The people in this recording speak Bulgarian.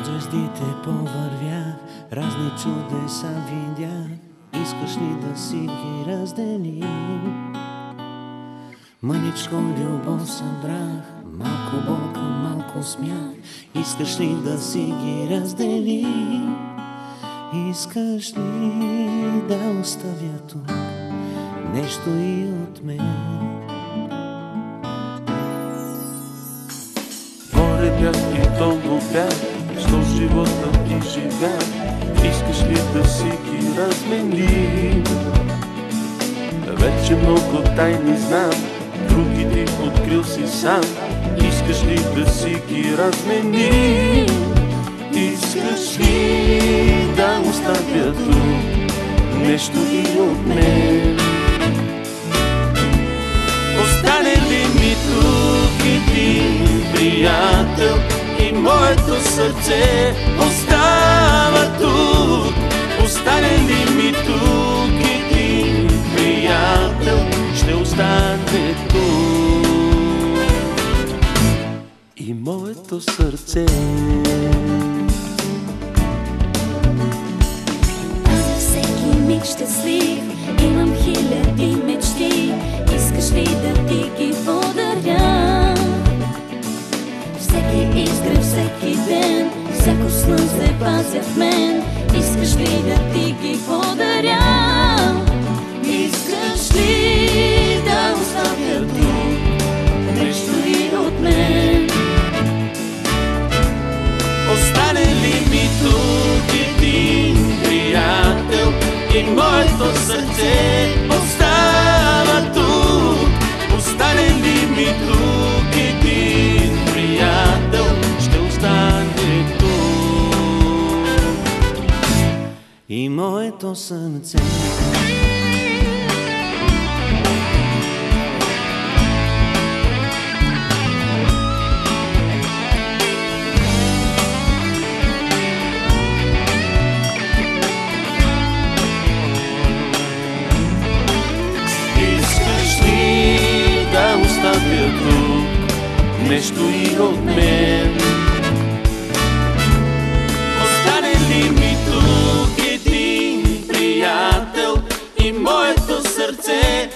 Под звездите повървях, разни чудеса видях. Искаш ли да си ги разделим? Мъничко любов събрах, малко болка, малко смях. Искаш ли да си ги разделим? Искаш ли да оставя тук нещо и от мен? Море бях и дълго бях, що живота ти живя. Искаш ли да си ги разменим? Вече много тайни знам, други ти открил си сам. Искаш ли да си ги разменим? Искаш ли да оставя тук нещо и от мен? Остане ли ми тук един приятел и моето сърце остава тук? Остане ли ми тук един приятел, ще остане тук и моето сърце. За всеки миг щастлив имам хиляди мечти. Искаш ли да ти ги подаря? Всеки изгрев, всеки ден, всяко слънце пазя в мен. Искаш ли да ти ги подаря? Искаш ли да оставя тук нещо и от мен? Остане ли ми тук един приятел и моето сърце остава тук? Остане ли ми тук един приятел, ще остане тук И моето сърце. Нещо и от мен. Остане ли ми тук един приятел и моето сърце